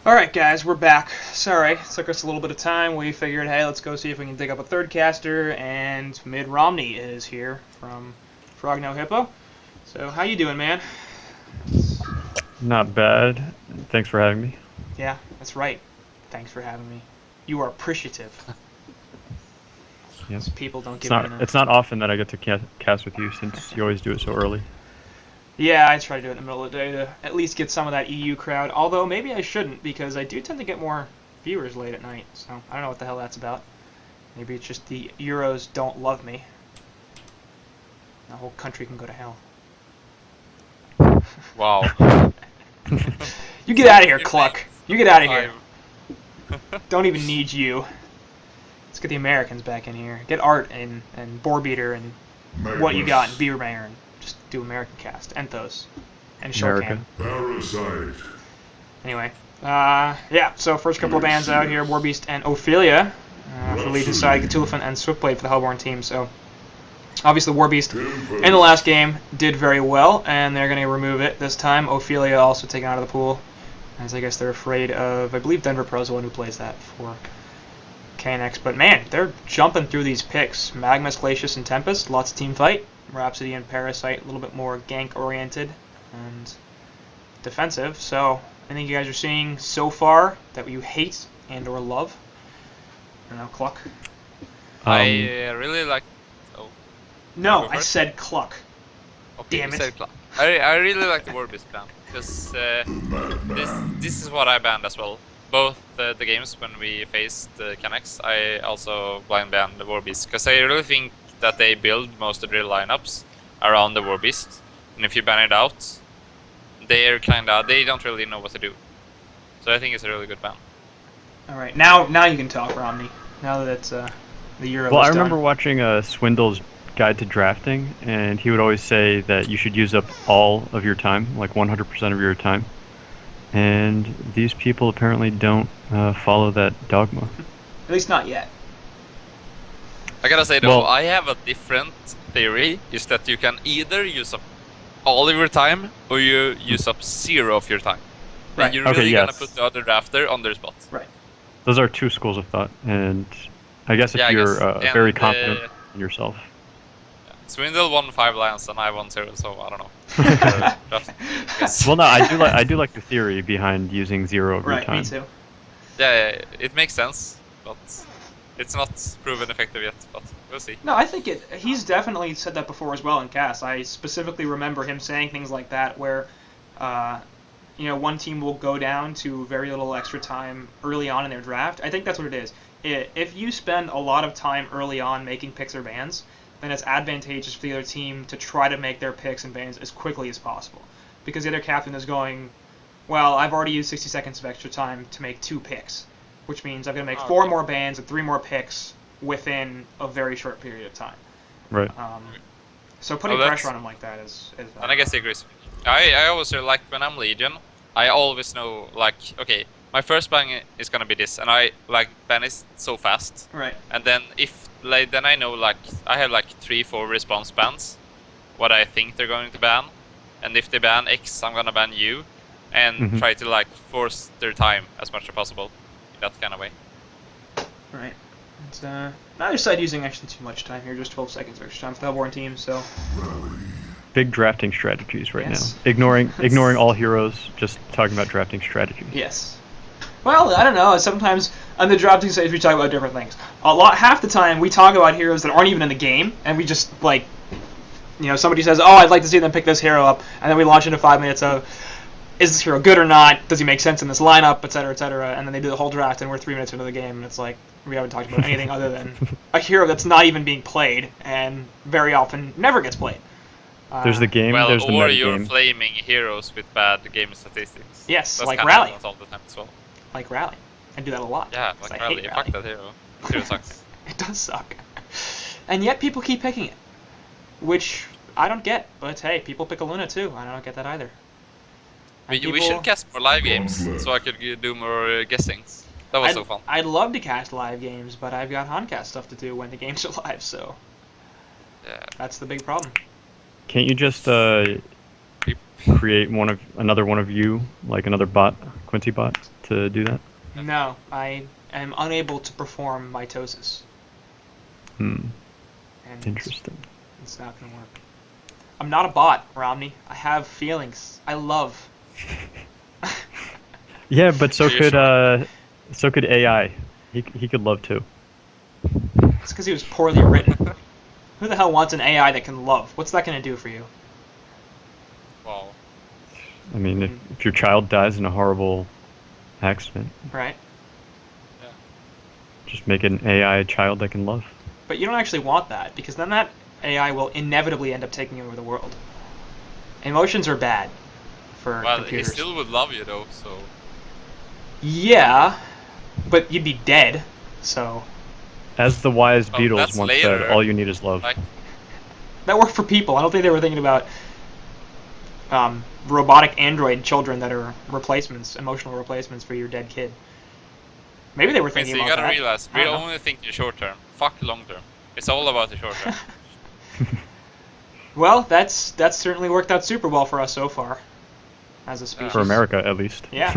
Alright guys, we're back. Sorry, it took us a little bit of time. We figured, hey, let's go see if we can dig up a third caster, and Mid Romney is here from Frog No Hippo. So, how you doing, man? Not bad. Thanks for having me. Yeah, that's right. Thanks for having me. You are appreciative. Yeah. People don't It's give me not it's not often that I get to cast with you since you always do it so early. Yeah, I try to do it in the middle of the day to at least get some of that EU crowd. Although maybe I shouldn't because I do tend to get more viewers late at night. So I don't know what the hell that's about. Maybe it's just the Euros don't love me. The whole country can go to hell. Wow. You get out of here, Cluck. You get out of here. Time. Don't even need you. Let's get the Americans back in here. Get Art and Boarbeater and what you got and Beermayer and just do American cast. Enthos. And America. Shortcan. Anyway. Yeah, so first couple of bands out here, Warbeast and Ophelia. For Legion side, Cthulhu and Swiftblade for the Hellborn team, so obviously Warbeast in the last game did very well, and they're going to remove it this time. Ophelia also taken out of the pool, as I guess they're afraid of, I believe Denver Pro's the one who plays that for KNX. But man, they're jumping through these picks. Magmus, Glacius, and Tempest, lots of team fight. Rhapsody and Parasite, a little bit more gank-oriented and defensive. So, anything you guys are seeing so far that you hate and or love? I don't know, Cluck? I really like. Oh, No, go I first? said Cluck. okay, Damn you it. said Cloud. I really like the Warbeast plan because this is what I banned as well. Both the games when we faced the KNX, I also blind banned the Warbeast because I really think that they build most of their lineups around the Warbeast, and if you ban it out, they don't really know what to do. So I think it's a really good ban. Alright, now you can talk, Romney. Now that the Euro Well, is I remember done. watching Swindle's Guide to Drafting, and he would always say that you should use up all of your time, like 100% of your time. And these people apparently don't follow that dogma. At least not yet. I gotta say though, Well- I have a different theory, is that you can either use up all of your time, or you use up 0 of your time. Right. And you're Okay, really gonna yes. put the other drafter on their spot. Right. Those are two schools of thought, and I guess if Yeah, I you're guess. And, very confident in yourself. Swindle won 5 lands and I won 0, so I don't know. Yes. Well, no, I do like the theory behind using 0 of your Right, time. me too. Yeah, it makes sense, but it's not proven effective yet, but we'll see. No, I think he's definitely said that before as well in cast. I specifically remember him saying things like that where one team will go down to very little extra time early on in their draft. I think that's what it is. If you spend a lot of time early on making picks or bans, then it's advantageous for the other team to try to make their picks and bans as quickly as possible. Because the other captain is going, well, I've already used 60 seconds of extra time to make 2 picks, which means I'm going to make 4 more bans and 3 more picks within a very short period of time. Right. So putting pressure on him like that is And I guess he agrees. I always like when I'm Legion, I always know, like, okay, my first ban is gonna be this, and I like ban it so fast. Right. And then then I know, like, I have like 3-4 response bans, what I think they're going to ban, and if they ban X, I'm gonna ban you, and try to like force their time as much as possible in that kind of way. Right. It's neither side using actually too much time here, just 12 seconds of extra time for the Hellborn team, so Big drafting strategies right Yes. now. Ignoring all heroes, just talking about drafting strategies. yes. Well, I don't know. Sometimes on the drafting stage we talk about different things. Half the time we talk about heroes that aren't even in the game, and we just like, somebody says, "Oh, I'd like to see them pick this hero up," and then we launch into 5 minutes of, "Is this hero good or not? Does he make sense in this lineup, etc., etc." And then they do the whole draft, and we're 3 minutes into the game, and it's like we haven't talked about anything other than a hero that's not even being played, and very often never gets played. There's the game, Well, there's the or meta you're game. flaming heroes with bad game statistics. Yes, That's like kinda Rally. happens all the time as well. Like Rally. I do that a lot. Yeah, 'cause like I Rally. hate Fuck that hero. That hero sucks. It does suck. And yet people keep picking it. Which I don't get, but hey, people pick a Luna too. I don't get that either. And We should cast more live games, so I could do more guessings. That was so fun. I'd love to cast live games, but I've got HoNcast stuff to do when the games are live, so Yeah. that's the big problem. Can't you just create another one of you, like another bot Quincy bot to do that? No, I am unable to perform mitosis. Hmm. And Interesting. It's not gonna work. I'm not a bot, Romney. I have feelings. I love. Yeah, but so Are you could sure? so could AI. He could love too. It's because he was poorly written. Who the hell wants an AI that can love? What's that gonna do for you? Wow. I mean, if your child dies in a horrible accident, Right? Yeah. just make an AI child that can love. But you don't actually want that, because then that AI will inevitably end up taking over the world. Emotions are bad for Well, computers. he still would love you though, so. Yeah, but you'd be dead, so... As the wise Oh, Beatles that's once said, later. all you need is love. Like, That worked for people. I don't think they were thinking about robotic android children that are replacements, emotional replacements for your dead kid. Maybe they were thinking so you about gotta that. realize, I we don't know. only think in short term. Fuck long term. It's all about the short term. Well, that's certainly worked out super well for us so far, as a species. For America, at least. Yeah.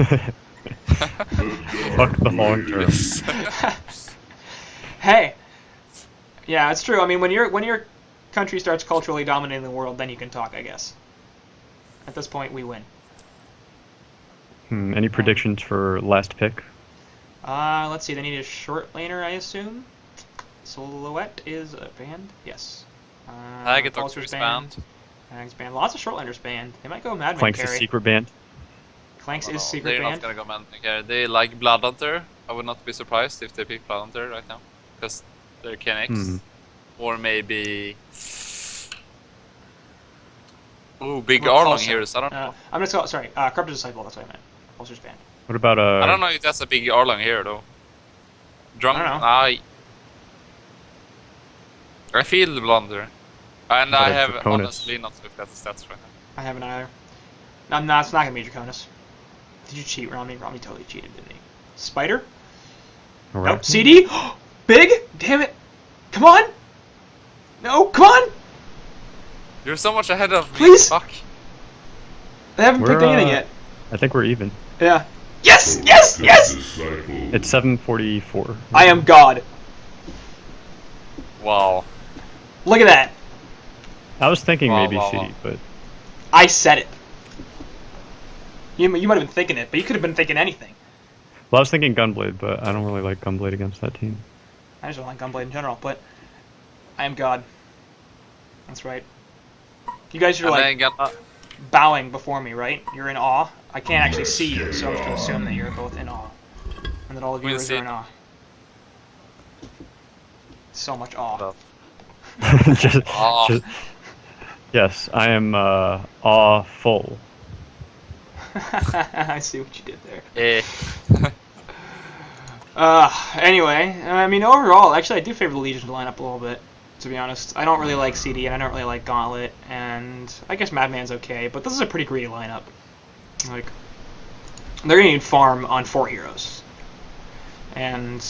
Fuck the long term. Hey, yeah, it's true. I mean, when your country starts culturally dominating the world, then you can talk, I guess. At this point, we win. Any predictions for last pick? Let's see. They need a short laner, I assume. Silhouette is banned. Yes. Agatox Pulsar's is banned. Ag's banned. Lots of short laners banned. They might go Madman Clanks' carry. secret band. Clanks No, is secret they're banned. not gonna go man carry. They like Blood Hunter. I would not be surprised if they pick Blood Hunter right now, because they're KNX, or maybe. Ooh, big Or Arlong Pulsar. heroes. I don't know. I'm just going. Sorry, Corrupted Disciple. That's what I meant. Pulsar's banned. What about I don't know if that's a big Arlong hero though. Drunk. I don't know. I feel the blunder, and But I it's have Draconis. honestly not looked at the stats right now. I haven't either. No, it's not gonna be Draconis. Did you cheat, Romney? Romney totally cheated, didn't he? Spider? Right. Nope. CD? Big? Damn it! Come on! No, come on! You're so much ahead of me. Please? Fuck. I haven't We're, picked anything yet. I think we're even. Yeah. Yes! Yes! Yes! It's 7:44. I am God. Wow. Look at that. I was thinking Wow, maybe wow, CD, wow. but I said it. You might have been thinking it, but you could have been thinking anything. well, I was thinking Gunblade, but I don't really like Gunblade against that team. I just don't like Gunblade in general, but I am God. That's right. You guys are And like then got, bowing before me, right? You're in awe. I can't actually see you, so I'm just gonna assume that you're both in awe, and that all the We'll viewers see. are in awe. So much awe. just, Aw. just- yes, I am awful. I see what you did there. eh. Anyway, I mean, overall, actually, I do favor the Legion lineup a little bit, to be honest. I don't really like CD, and I don't really like Gauntlet, and I guess Madman's okay, but this is a pretty greedy lineup. Like, they're gonna need farm on 4 heroes. And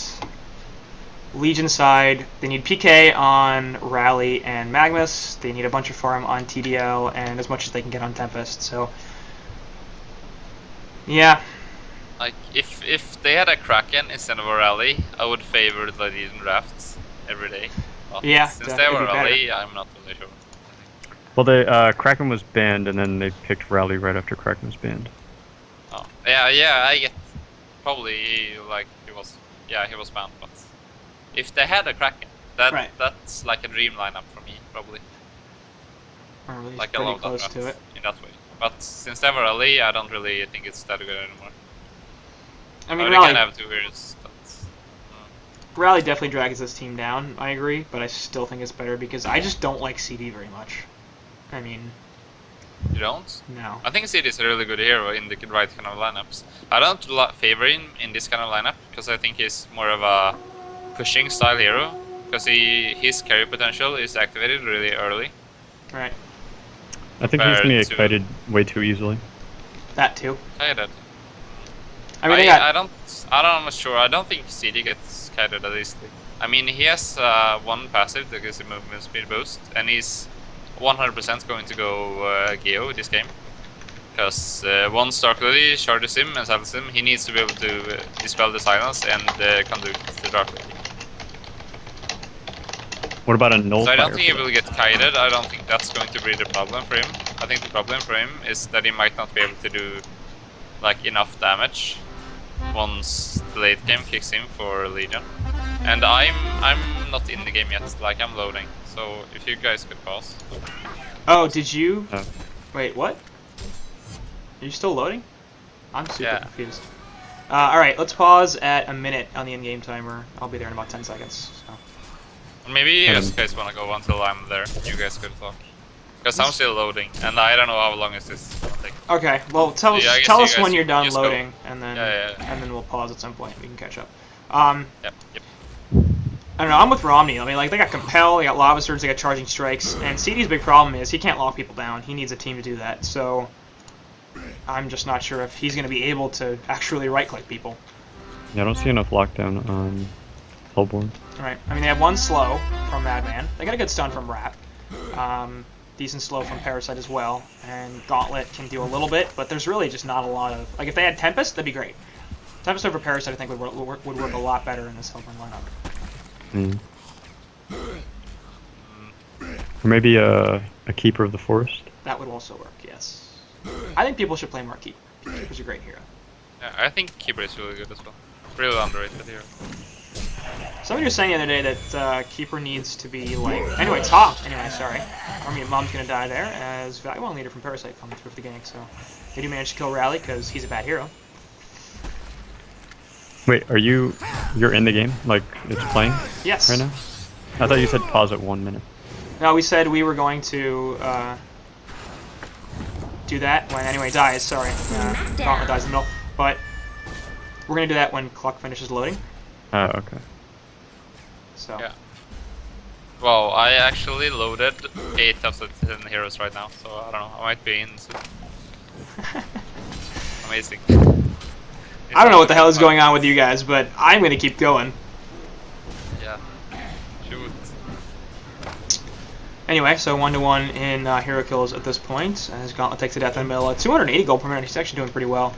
Legion side, they need PK on Rally and Magnus, they need a bunch of farm on TDL, and as much as they can get on Tempest, so... Yeah. Like, if they had a Kraken instead of a Rally, I would favor the Legion drafts every day. But Yeah, since that they would were be better. Rally, I'm not really sure. Well, they Kraken was banned, and then they picked Rally right after Kraken was banned. Oh. Yeah, I get. Probably, like, he was banned, but if they had a Kraken, Right. that's like a dream lineup for me, probably. Or at least Like, I pretty love that close draft to it. in that way. But since they were Rally, I don't really think it's that good anymore. I mean, They Rally, can have 2 heroes, but... Rally definitely drags this team down, I agree, but I still think it's better because I just don't like CD very much. I mean, You don't? no. I think CD is a really good hero in the right kind of lineups. I don't favor him in this kind of lineup because I think he's more of a pushing style hero because his carry potential is activated really early. Right. I think he's gonna get Compared to- kited way too easily. That too. I get it. I mean, they got... I'm not sure. I don't think CD gets kited that easily. I mean, he has one passive that gives him movement speed boost, and he's 100% going to go Geo this game. Because once Dark Lady charges him and saddles him, he needs to be able to dispel the silence and conduct the Dark Lady. What about a null So I don't fire think he for will get kited. I don't think that's going to be the problem for him. I think the problem for him is that he might not be able to do like enough damage once the late game kicks in for Legion. And I'm not in the game yet. Like I'm loading. So if you guys could pause. Oh, did you? Oh. Wait, what? Are you still loading? I'm super Yeah. confused. Alright, let's pause at a minute on the in-game timer. I'll be there in about 10 seconds. So. Maybe you guys want to go until I'm there. You guys could talk. Because I'm still loading, and I don't know how long is this gonna take. Okay, well tell Yeah, I guess tell you us guys when you're done just go. loading, and then Yeah. and then we'll pause at some point. And we can catch up. Yep. I don't know. I'm with Romney. I mean, like they got Compel, they got Lava Surge, they got Charging Strikes, and CD's big problem is he can't lock people down. He needs a team to do that. So I'm just not sure if he's going to be able to actually right-click people. Yeah, I don't see enough lockdown on Hellborn. Alright, I mean, they have one slow from Madman. They got a good stun from Rap. Decent slow from Parasite as well. And Gauntlet can do a little bit, but there's really just not a lot of... Like, if they had Tempest, that'd be great. Tempest over Parasite, I think, would work a lot better in this Hellborn lineup. Or maybe a Keeper of the Forest. That would also work, yes. I think people should play more Keeper. Keeper's a great hero. Yeah, I think Keeper is really good as well. Really underrated hero. Somebody was saying the other day that Keeper needs to be like... Anyway, top! Anyway, sorry. Army of Mom's gonna die there as Value One Leader from Parasite coming through for the gank, so... They do manage to kill Rally because he's a bad hero. Wait, you're in the game? Like, it's playing Yes. right now? I thought you said pause at 1 minute. No, we said we were going to do that when anyway dies, sorry. Gauntlet dies in the middle. But we're gonna do that when clock finishes loading. Oh, okay. So Yeah. Well, I actually loaded 8 of the 10 heroes right now, so I don't know. I might be in soon. Amazing. I don't know what the hell is going on with you guys, but I'm gonna keep going. Yeah. Shoot. Anyway, so 1-to-1 in hero kills at this point, as Gauntlet takes a death in the middle. 280 gold per minute. He's actually doing pretty well,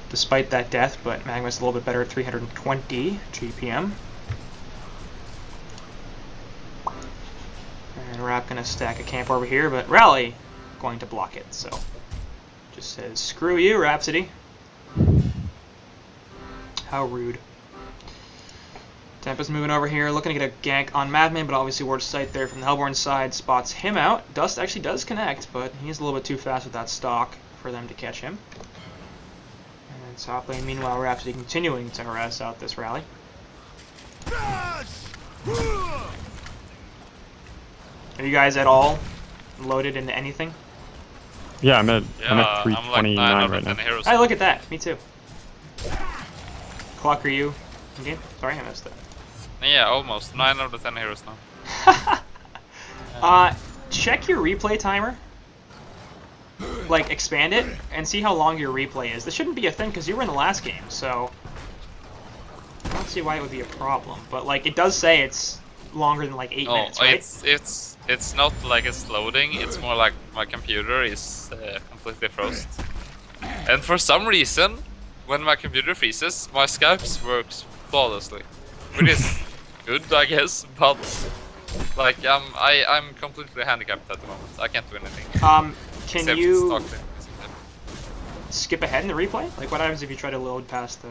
despite that death. But Magma's a little bit better at 320 GPM. And Rap gonna stack a camp over here, but Rally going to block it. So just says screw you, Rhapsody. How rude. Tempest moving over here, looking to get a gank on Madman, but obviously Ward Sight there from the Hellborn side spots him out. Dust actually does connect, but he's a little bit too fast with that stock for them to catch him. And top lane, meanwhile, Rhapsody continuing to harass out this rally. Are you guys at all loaded into anything? Yeah, I'm at I'm like 329 9 right now. heroes. Hey, look at that. Me too. Clock, are you in game? Sorry, I missed it. Yeah, almost. 9 out of 10 heroes now. Check your replay timer. Like, expand it and see how long your replay is. This shouldn't be a thing because you were in the last game, so I don't see why it would be a problem. But like, it does say it's longer than like 8 minutes, right? It's not like it's loading. It's more like my computer is completely frozen. And for some reason, when my computer freezes, my Skype works flawlessly, which is good, I guess. But like, I'm completely handicapped at the moment. I can't do anything. Can except you stock thing. skip ahead in the replay? Like, what happens if you try to load past the...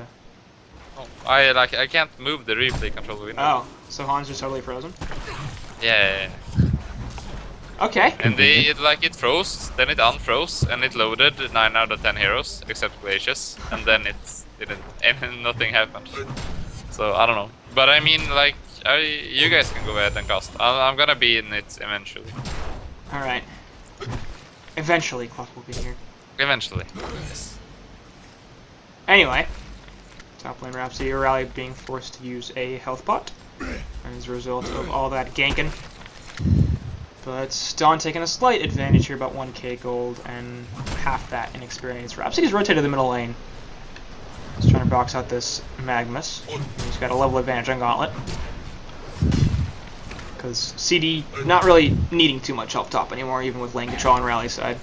Oh, I can't move the replay controller window. Oh, so Han's just totally frozen? Yeah. Okay. And it froze, then it unfroze, and it loaded 9 out of 10 heroes except Glacius, and then it didn't, and nothing happened. So I don't know, but I mean, like, you guys can go ahead and cast. I'm gonna be in it eventually. All right. Eventually, Clock will be here. Eventually. Yes. Anyway, top lane Rhapsody Rally being forced to use a health pot as a result of all that ganking. But Dawn taking a slight advantage here, about 1k gold and half that in experience. Rhapsody's rotated to the middle lane. He's trying to box out this Magmus. He's got a level advantage on Gauntlet. Because CD not really needing too much help top anymore, even with lane control on Rally's side.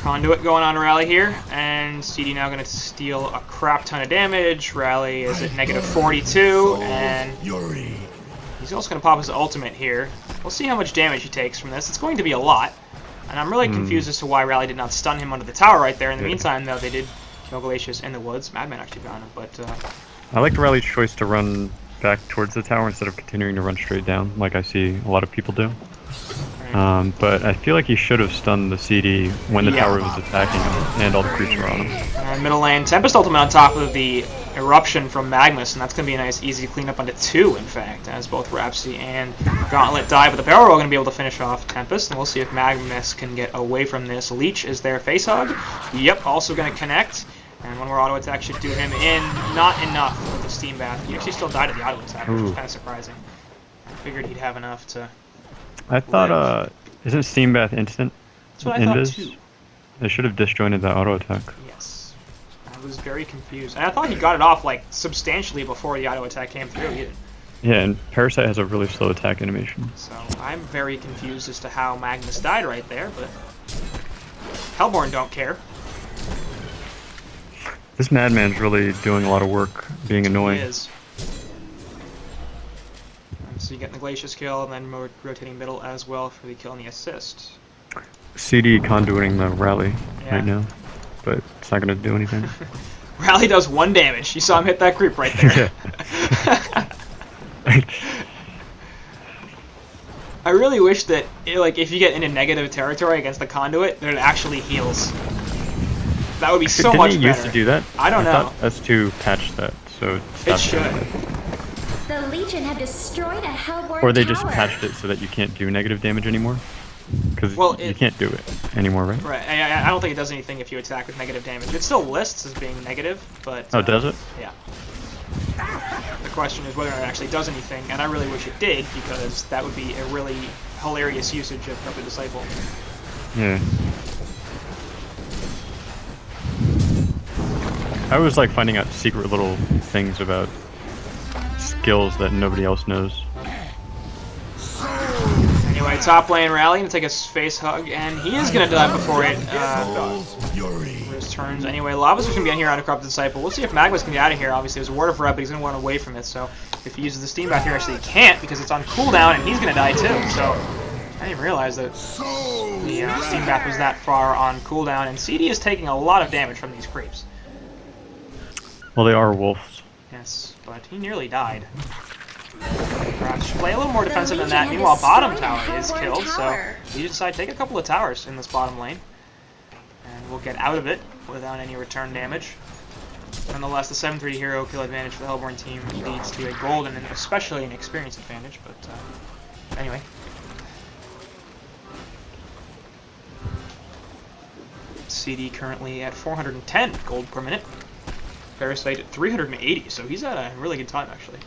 Conduit going on Rally here, and CD now going to steal a crap ton of damage. Rally is at negative 42, and he's also going to pop his ultimate here. We'll see how much damage he takes from this. It's going to be a lot, and I'm really confused as to why Rally did not stun him under the tower right there. In the meantime, though, they did kill Glacius in the woods. Madman actually got him, but... I like Rally's choice to run back towards the tower instead of continuing to run straight down, like I see a lot of people do. But I feel like he should have stunned the CD when the tower was attacking him and all the creeps were on him. Middle lane, Tempest ultimate on top of the Eruption from Magnus, and that's going to be a nice, easy cleanup onto 2, in fact, as both Rhapsody and Gauntlet die. But the barrel roll going to be able to finish off Tempest, and we'll see if Magnus can get away from this. Leech is their face hug. Yep, also going to connect. And one more auto attack should do him in. Not enough with the Steam Bath. He actually still died at the auto attack, which was kind of surprising. I figured he'd have enough to... I thought, isn't Steam Bath instant? That's what I thought too. They should have disjointed that auto attack. Yes. I was very confused. And I thought he got it off, like, substantially before the auto attack came through. He didn't. Yeah, and Parasite has a really slow attack animation. So I'm very confused as to how Magnus died right there, but Hellborn don't care. This Madman's really doing a lot of work, being annoying. He is. So you get the Glacius kill, and then rotating middle as well for the kill and the assist. CD conduiting the Rally right now, but it's not going to do anything. Rally does 1 damage. You saw him hit that creep right there. I really wish that, like, if you get into negative territory against the Conduit, that it actually heals. That would be so much better. Didn't it used to do that? I don't know. S2 patched that, so it should. The Legion have destroyed a Hellborn Or they just tower. patched it so that you can't do negative damage anymore? Because you can't do it anymore, right? Right. I don't think it does anything if you attack with negative damage. It still lists as being negative, but... Oh, does it? Yeah. The question is whether or not it actually does anything, and I really wish it did, because that would be a really hilarious usage of Corrupted Disciple. Yeah. I was like finding out secret little things about skills that nobody else knows. Anyway, top lane Rally gonna take a face hug, and he is gonna die before it his turns. Anyway, Lava's gonna be in here on a Corrupted Disciple. We'll see if Magnus can get out of here. Obviously, there's a ward of red, but he's gonna run away from it. So if he uses the Steam back here, actually he can't because it's on cooldown, and he's gonna die too. So I didn't even realize that the Steam back was that far on cooldown, and CD is taking a lot of damage from these creeps. Well, they are wolves. Yes, but he nearly died. Perhaps should play a little more defensive than that. Meanwhile, bottom tower is killed, so you decide to take a couple of towers in this bottom lane. And we'll get out of it without any return damage. Nonetheless, the 7-3 hero kill advantage for the Hellborn team leads to a golden and especially an experience advantage, but anyway. CD currently at 410 gold per minute. Parasite at 380, so he's at a really good time, actually.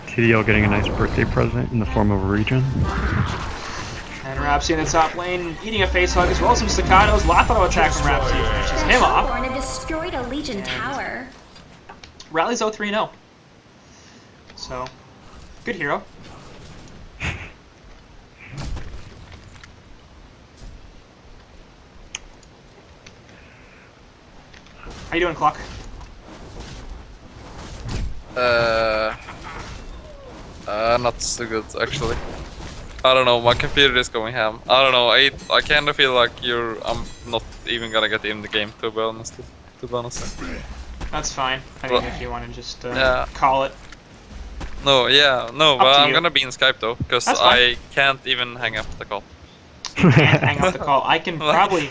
TDL getting a nice birthday present in the form of a regen. And Rhapsody in the top lane, eating a face hug as well as some staccatos. Last auto attack from Rhapsody finishes him off. Hellborn have destroyed a Legion tower. Rally's 0-3-0. So, good hero. How you doing, Clock? Not so good actually. I don't know, my computer is going ham. I don't know, I kind of feel like I'm not even gonna get in the game, to be honest. That's fine. I mean, if you want to just call it. No, Up but to I'm you. gonna be in Skype though, because That's fine. I can't even hang up the call. Can't hang up the call. I can probably...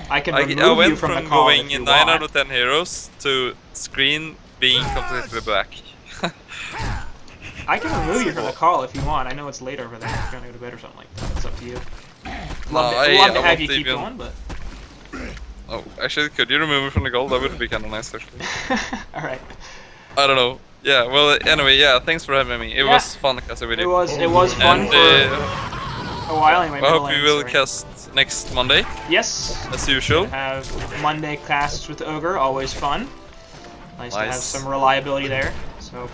I can remove I went you from the from call going if you 9 want. out of 10 heroes to screen being completely black. I can remove you from the call if you want. I know it's late over there. If you're gonna go to bed or something like that. It's up to you. Love to have you keep going, but... Oh, actually, could you remove me from the goal? That would be kind of nice, actually. Alright. I don't know. Yeah, well, anyway, yeah, thanks for having me. It was fun as a video. It was fun And, for a while anyway. I hope we will cast next Monday, Yes. as usual. Have Monday classes with Ogre, always fun. Nice to have some reliability there. So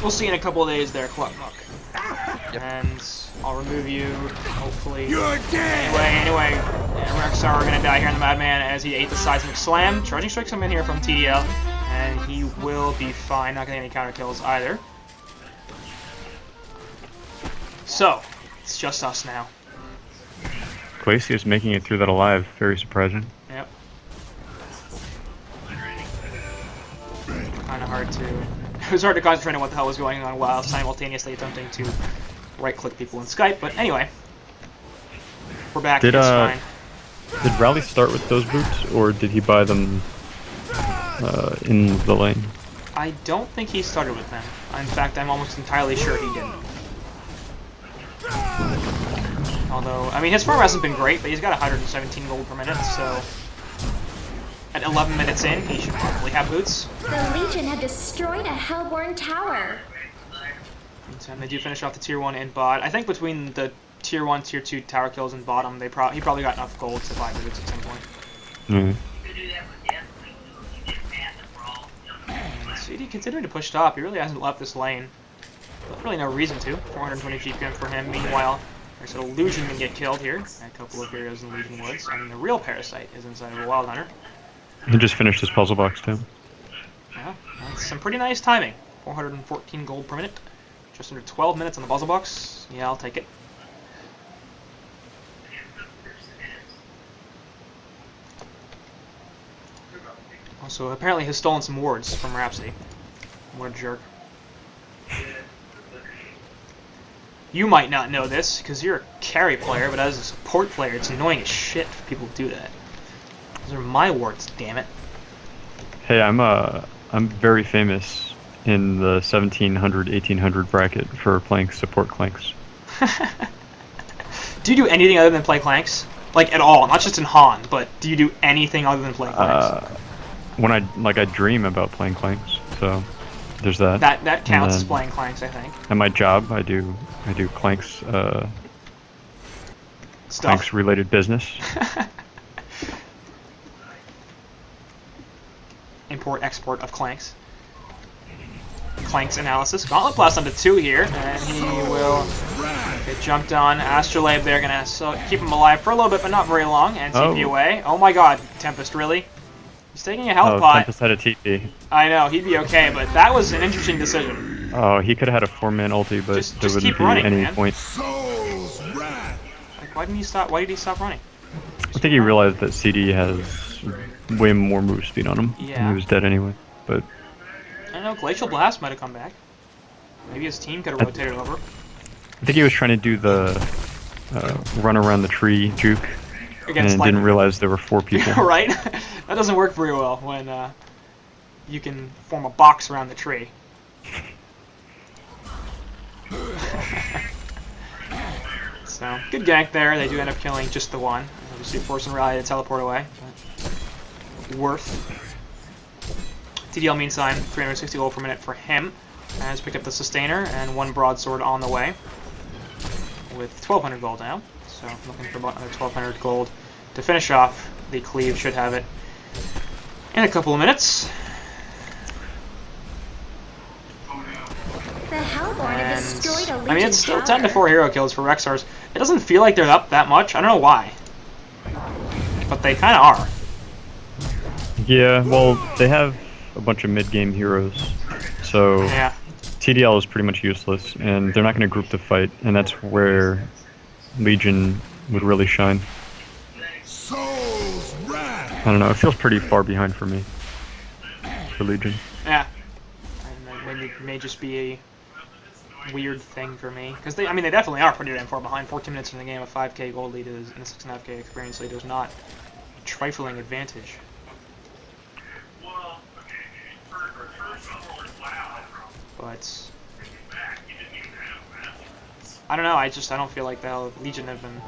we'll see you in a couple of days there, Cluck Muck. Yep. And I'll remove you, hopefully. You're dead! Anyway, REXXARS are gonna die here in the Madman as he ate the seismic slam. Charging strikes come in here from TDL, and he will be fine. Not getting any counter kills either. So, it's just us now. Glacius making it through that alive, very surprising. Yep. Kind of hard to... It was hard to concentrate on what the hell was going on while simultaneously attempting to right-click people in Skype, but anyway. We're back, it's fine. Did Rowley start with those boots, or did he buy them in the lane? I don't think he started with them. In fact, I'm almost entirely sure he didn't. Although, I mean, his farm hasn't been great, but he's got 117 gold per minute, so... At 11 minutes in, he should probably have boots. The Legion have destroyed a Hellborn tower. And they do finish off the tier 1 in bot. I think between the tier 1, tier 2 tower kills in bottom, he probably got enough gold to buy boots at some point. Mm-hmm. And CD continuing to push top. He really hasn't left this lane. But really no reason to. 420 GPM for him. Meanwhile, there's an illusion can get killed here. A couple of heroes in Legion Woods. And the real Parasite is inside of a Wild Hunter. He just finished his puzzle box too. Yeah, that's some pretty nice timing. 414 gold per minute. Just under 12 minutes on the puzzle box. Yeah, I'll take it. Also, apparently has stolen some wards from Rhapsody. What a jerk. You might not know this, because you're a carry player, but as a support player, it's annoying as shit for people to do that. Those are my wards, damn it. Hey, I'm very famous in the 1700, 1800 bracket for playing support clanks. Do you do anything other than play clanks? Like, at all? Not just in HoN, but do you do anything other than play clanks? When I dream about playing clanks, so there's that. That counts as playing clanks, I think. And my job, I do clanks, clanks related business. Import, export of clanks. Clanks analysis. Gauntlet Blast onto 2 here, and he will get jumped on. Astrolabe there, gonna keep him alive for a little bit, but not very long, and TP away. Oh my god, Tempest, really? He's taking a health pot. Tempest had a TP. I know, he'd be okay, but that was an interesting decision. Oh, he could have had a 4-man ulti, but just there wouldn't keep be running, any man. point. Like, why did he stop running? I think he realized that CD has way more move speed on him. Yeah. And he was dead anyway, but... I don't know, Glacial Blast might have come back. Maybe his team could have rotated over. I think he was trying to do the run around the tree juke, Against and didn't realize there were 4 people. Right? That doesn't work very well when you can form a box around the tree. So, good gank there. They do end up killing just the one. Obviously forcing Rally to teleport away. But worth. TDL meantime, 360 gold per minute for him. Has picked up the Sustainer and 1 broadsword on the way. With 1200 gold now. So looking for about another 1200 gold to finish off the cleave. Should have it in a couple of minutes. The Hellborn have destroyed a Legion I mean, it's still tower. 10 to 4 hero kills for REXXARS. It doesn't feel like they're up that much. I don't know why. But they kind of are. Yeah, well, they have a bunch of mid-game heroes, so Yeah. TDL is pretty much useless, and they're not going to group the fight, and that's where Legion would really shine. I don't know, it feels pretty far behind for me, for Legion. Yeah. And maybe it may just be a weird thing for me. Because they definitely are pretty damn far behind. 14 minutes in the game, a 5k gold lead is, and a 6.5k experience lead is not a trifling advantage. But I don't know, I don't feel like the Legion have been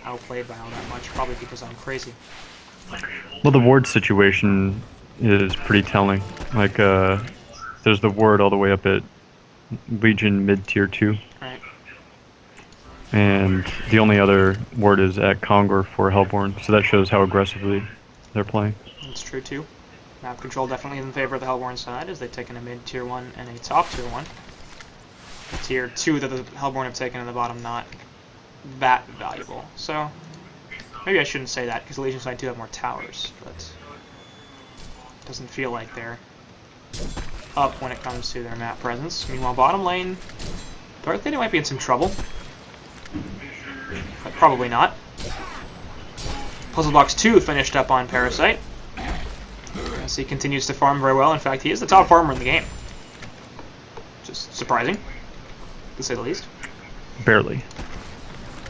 outplayed by all that much, probably because I'm crazy. Well, the ward situation is pretty telling. Like, there's the ward all the way up at Legion mid-tier 2. Right. And the only other ward is at Kongor for Hellborn, so that shows how aggressively they're playing. That's true too. Map control definitely in favor of the Hellborn side, as they've taken a mid-tier 1 and a top tier 1. tier 2 that the Hellborn have taken in the bottom not that valuable. So maybe I shouldn't say that, because the Legion side do have more towers, but it doesn't feel like they're up when it comes to their map presence. Meanwhile, bottom lane, Darth Vader might be in some trouble, but probably not. Puzzle Box 2 finished up on Parasite, as he continues to farm very well. In fact, he is the top farmer in the game. Just surprising, to say the least. Barely.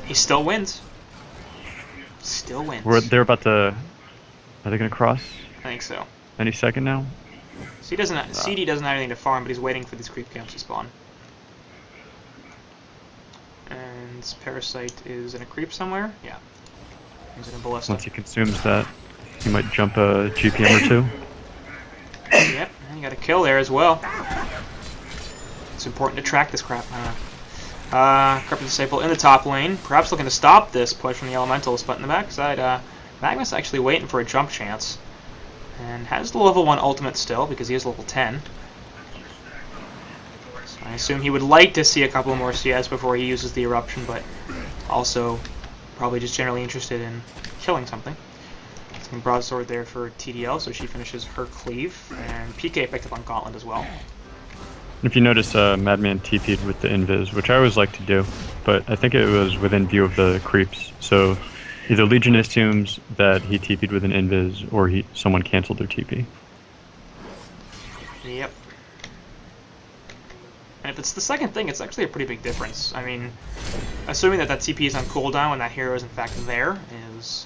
He still wins. Still wins. They're about to... Are they going to cross I think so. any second now? CD doesn't have anything to farm, but he's waiting for these creep camps to spawn. And Parasite is in a creep somewhere? Yeah. He's in a ballista. Once he consumes that, he might jump a GPM or two. Yep, and you got a kill there as well. It's important to track this crap. Corrupted Disciple in the top lane, perhaps looking to stop this push from the Elementals, but in the backside, Magnus actually waiting for a jump chance. And has the level 1 ultimate still, because he is level 10. So I assume he would like to see a couple more CS before he uses the Eruption, but also probably just generally interested in killing something. Some broadsword there for TDL, so she finishes her cleave, and PK picked up on Gauntlet as well. If you notice, Madman TP'd with the invis, which I always like to do, but I think it was within view of the creeps. So either Legion assumes that he TP'd with an invis, or someone canceled their TP. Yep. And if it's the second thing, it's actually a pretty big difference. I mean, assuming that TP is on cooldown and that hero is in fact there is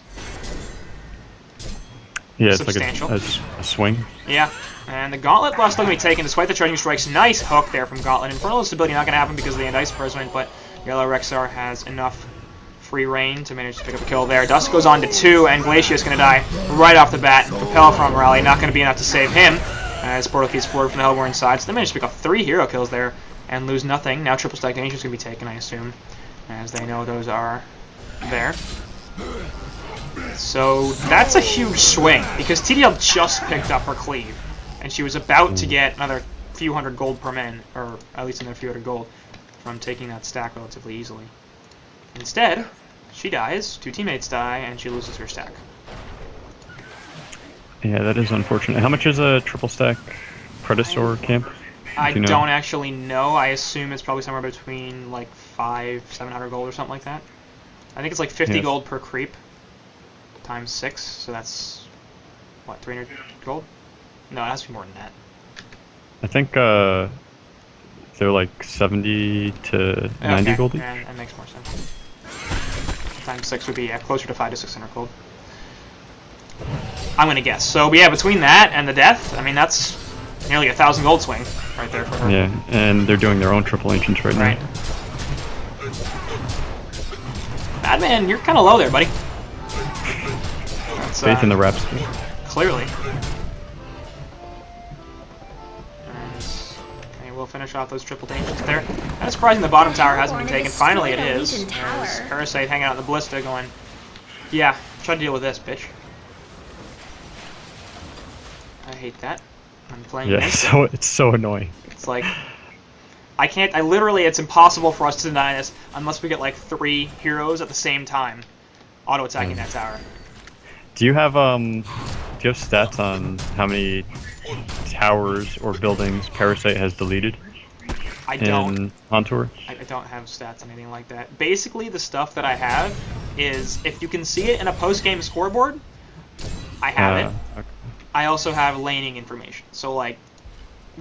Yeah, it's substantial. like a swing. Yeah, and the Gauntlet Blast looking to be taken despite the Charging Strikes. Nice hook there from Gauntlet. Infernal stability not going to happen because of the Anti Dispersement, but Yellow REXXARS has enough free reign to manage to pick up a kill there. Dust goes on to 2, and Glacia's going to die right off the bat. Propel from Rally, not going to be enough to save him, as Portal keys forward from the Hellborn side. So they managed to pick up 3 hero kills there and lose nothing. Now triple stack damage is going to be taken, I assume, as they know those are there. So that's a huge swing, because TDL just picked up her cleave, and she was about to get another few hundred gold per man, or at least another few hundred gold, from taking that stack relatively easily. Instead, she dies, 2 teammates die, and she loses her stack. Yeah, that is unfortunate. How much is a triple stack Predator camp? I don't actually know. I assume it's probably somewhere between like 500-700 gold or something like that. I think it's like 50 gold per creep times 6, so that's what, 300 gold? No, it has to be more than that. I think they're like 70 to 90 gold each. Yeah, that makes more sense. Times 6 would be closer to 500 to 600 gold. I'm gonna guess. So yeah, between that and the death, I mean that's nearly 1,000 gold swing right there for her. Yeah, and they're doing their own triple ancients right now. Madman, you're kind of low there, buddy. That's, Faith in the reps. Clearly. And we'll finish off those triple dangers there. Kind of surprising the bottom tower hasn't been taken. Finally it is. As Parasite hanging out in the ballista going, yeah, try to deal with this, bitch. I hate that. I'm playing against it. It's so annoying. It's like, it's impossible for us to deny this unless we get like 3 heroes at the same time auto-attacking that tower. Do you have stats on how many towers or buildings Parasite has deleted? I don't. In HoN Tour? I don't have stats on anything like that. Basically, the stuff that I have is, if you can see it in a post-game scoreboard, I have it. Okay. I also have laning information. So, like,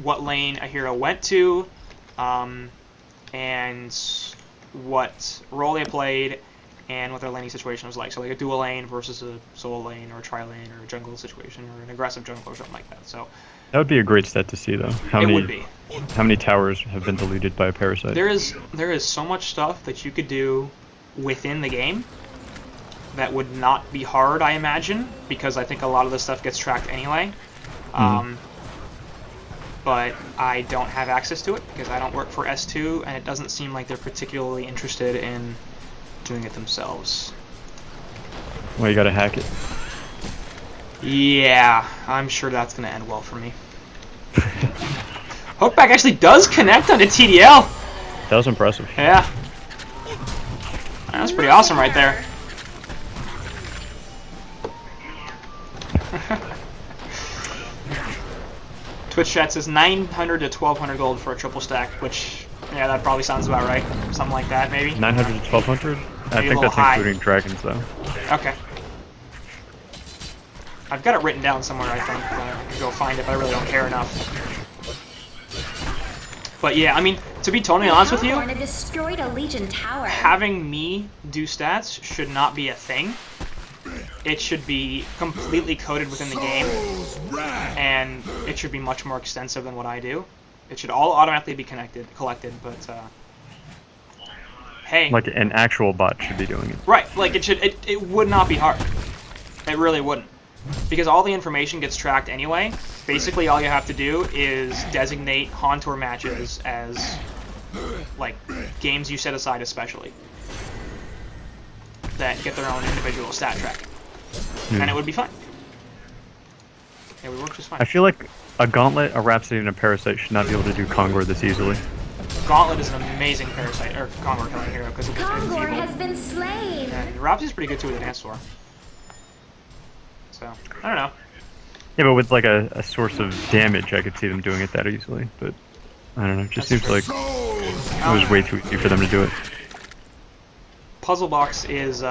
what lane a hero went to, and what role they played, and what their laning situation was like. So, like a dual lane versus a solo lane, or a tri-lane, or a jungle situation, or an aggressive jungle, or something like that. So that would be a great stat to see, though. How many towers have been deleted by a Parasite? There is so much stuff that you could do within the game that would not be hard, I imagine, because I think a lot of this stuff gets tracked anyway. But I don't have access to it because I don't work for S2, and it doesn't seem like they're particularly interested in doing it themselves. Well, you gotta hack it. Yeah, I'm sure that's gonna end well for me. Hookback actually does connect onto TDL. That was impressive. Yeah. That's pretty awesome right there. Twitch chat says 900 to 1200 gold for a triple stack, which, yeah, that probably sounds about right. Something like that, maybe. 900 to 1200? I think that's high. including dragons, though. Okay. I've got it written down somewhere, I think. I can go find it, but I really don't care enough. But yeah, I mean, to be totally honest with you, Hellborn destroyed a Legion tower. having me do stats should not be a thing. It should be completely coded within the game, and it should be much more extensive than what I do. It should all automatically be collected, but hey. Like an actual bot should be doing it. Right, like it would not be hard. It really wouldn't. Because all the information gets tracked anyway. Basically all you have to do is designate HoN Tour matches as like games you set aside especially that get their own individual stat tracking. And it would be fine. It would work just fine. I feel like a Gauntlet, a Rhapsody, and a Parasite should not be able to do Kongor this easily. Gauntlet is an amazing Parasite, or Kongor killing hero, because it's Kongor has enfeebled. been slain. And Rhapsody's pretty good too with Advanced War. So, I don't know. Yeah, but with like a source of damage, I could see them doing it that easily. But I don't know. It just That's seems true. like it was way too easy for them to do it. Puzzle Box is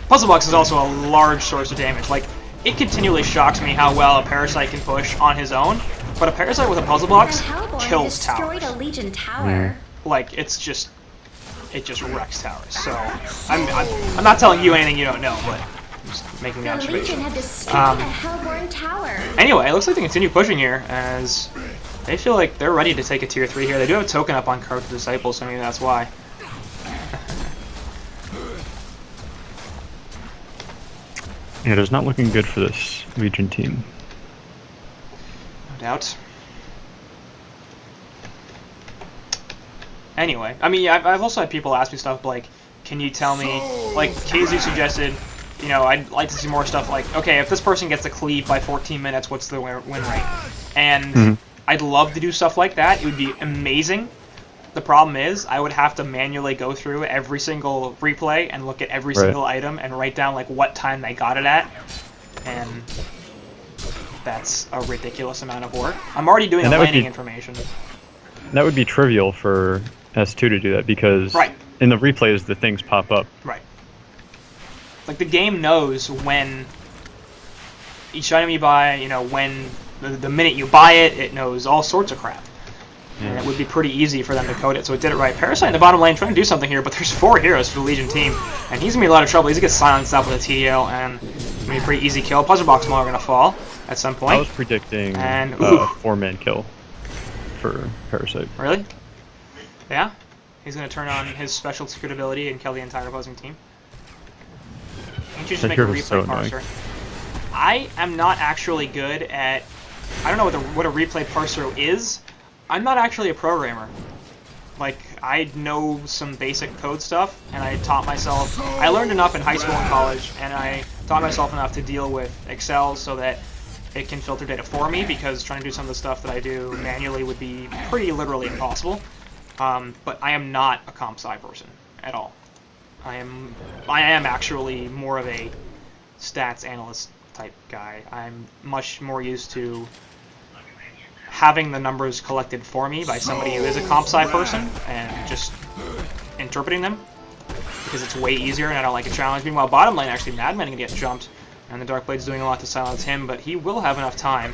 Puzzle Box is also a large source of damage. Like, it continually shocks me how well a Parasite can push on his own, but a Parasite with a Puzzle Box The Hellborn kills destroyed towers. a Legion tower. Like, it just wrecks towers. So, I'm not telling you anything you don't know, but I'm just making the The Legion observation. have destroyed a Hellborn tower. Anyway, it looks like they continue pushing here, as they feel like they're ready to take a tier 3 here. They do have a token up on Card of Disciples, so maybe that's why. Yeah, it is not looking good for this Legion team. No doubt. Anyway, I mean, I've also had people ask me stuff like, can you tell me, like, KZ suggested, you know, I'd like to see more stuff like, okay, if this person gets a cleave by 14 minutes, what's the win rate? And I'd love to do stuff like that. It would be amazing. The problem is, I would have to manually go through every single replay and look at every single item and write down, like, what time they got it at. And that's a ridiculous amount of work. I'm already doing the landing information. That would be trivial for S2 to do that, because in the replays, the things pop up. Right. Like, the game knows when each item you buy, you know, when the minute you buy it, it knows all sorts of crap. And it would be pretty easy for them to code it, so it did it right. Parasite in the bottom lane trying to do something here, but there's 4 heroes for the Legion team, and he's going to be in a lot of trouble. He's going to get silenced out with a TDL, and it's going to be a pretty easy kill. Puzzle Box Mauler going to fall at some point. I was predicting and, a 4-man kill for Parasite. Really? Yeah? He's going to turn on his special secret ability and kill the entire opposing team. Can't you just That make a hero's so replay annoying. parser? I am not actually good at... I don't know what a replay parser is. I'm not actually a programmer. Like, I know some basic code stuff, and I taught myself... I learned enough in high school and college, and I taught myself enough to deal with Excel so that it can filter data for me, because trying to do some of the stuff that I do manually would be pretty literally impossible. But I am not a comp sci person at all. I am actually more of a stats analyst type guy. I'm much more used to having the numbers collected for me by somebody who is a comp sci person and just interpreting them, because it's way easier and I don't like a challenge. Meanwhile, bottom lane, actually, Madman going to get jumped, and the Darkblade's doing a lot to silence him, but he will have enough time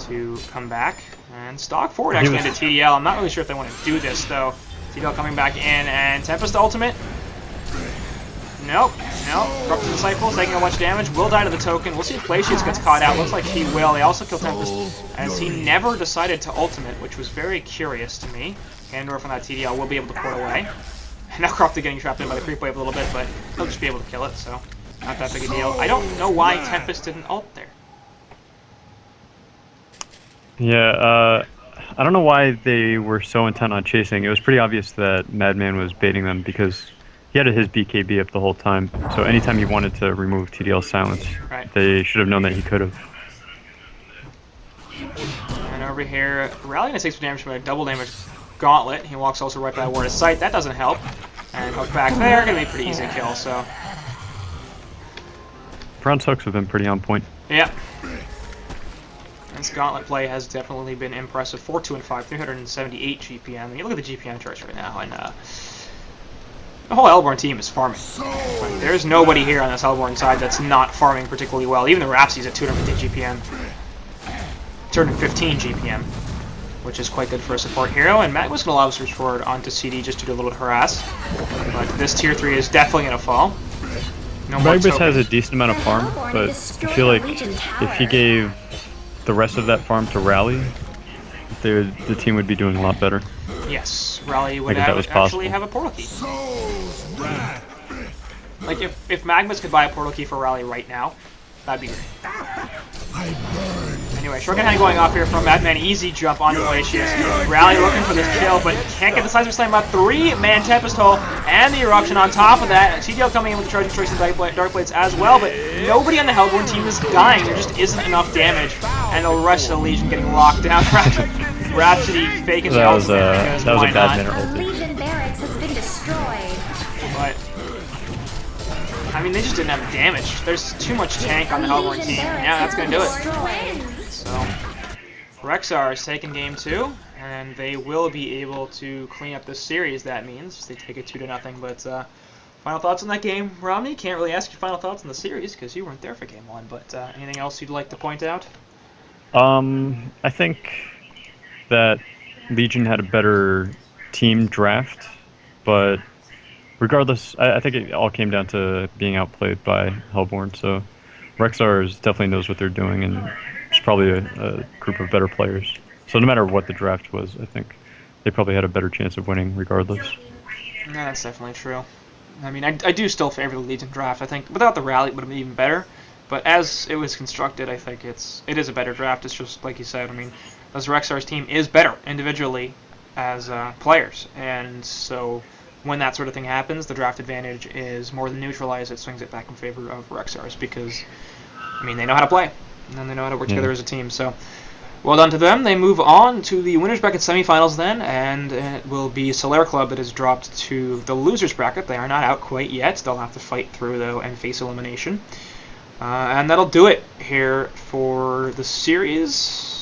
to come back and stalk forward actually into TDL. I'm not really sure if they want to do this, though. TDL coming back in, and Tempest ultimate. Nope. Corrupted Disciples taking a bunch of damage. Will die to the token. We'll see if Glacius gets caught out. Looks like he will. They also kill Tempest, as he never decided to ultimate, which was very curious to me. Andor from that TDL will be able to port away. Now Corrupted getting trapped in by the creep wave a little bit, but he'll just be able to kill it, so not that big a deal. I don't know why Tempest didn't ult there. Yeah, I don't know why they were so intent on chasing. It was pretty obvious that Madman was baiting them, because he had his BKB up the whole time. So anytime he wanted to remove TDL silence, they should have known that he could have. And over over here. Rally gonna take some damage from a double damage gauntlet. He walks also right by Ward of Sight. That doesn't help. And hook back there, gonna be a pretty easy kill. So Bronze hooks have been pretty on point. yeah. This gauntlet play has definitely been impressive. 4, 2, and 5, 378 GPM. And you look at the GPM charts right now, and the whole Hellborn team is farming. Like, there's nobody here on this Hellborn side that's not farming particularly well. Even the Rhapsy's at 250 GPM. 215 GPM, which is quite good for a support hero. And Matt was going to allow us to forward onto CD just to do a little bit of harass. But this tier 3 is definitely going to fall. No more Magbus has tokens. a decent amount of farm, but I feel like if he gave the rest of that farm to Rally, the team would be doing a lot better. Yes, Rally would Like, if that was actually possible. have a portal key. Like, if Magmas could buy a portal key for Rally right now, that'd be great. Anyway, Shuriken Hand going off here from Madman. Easy jump on Glacius. Rally looking for this kill, but can't get the Seismic Slam out. 3-man Tempest Hole and the Eruption on top of that. TDL coming in with the Charging Strikes and Dark Blades as well, but nobody on the Hellborn team is dying. There just isn't enough damage, and the rest of the Legion getting locked down. Rhapsody faking the That was a ultimate because why bad not? mineral. A Legion barracks has been destroyed. But I mean, they just didn't have damage. There's too much tank on the Hellborn team. Yeah, that's gonna do it. So, REXXARS taking game 2, and they will be able to clean up this series. That means they take it 2-0. But final thoughts on that game, Romney? Can't really ask your final thoughts on the series because you weren't there for game 1. But anything else you'd like to point out? I think that Legion had a better team draft, but regardless, I think it all came down to being outplayed by Hellborn. So REXXARS definitely knows what they're doing, and it's probably a group of better players. So no matter what the draft was, I think they probably had a better chance of winning regardless. No, that's definitely true. I mean, I do still favor the Legion draft. I think without the rally, it would have been even better. But as it was constructed, I think it is a better draft. It's just like you said. I mean, this REXXARS team is better individually as players, and so when that sort of thing happens, the draft advantage is more than neutralized. It swings it back in favor of REXXARS because, I mean, they know how to play, and they know how to work together as a team. So, well done to them. They move on to the winners bracket semifinals then, and it will be Solaire Club that is dropped to the losers bracket. They are not out quite yet. They'll have to fight through though and face elimination. And that'll do it here for the series.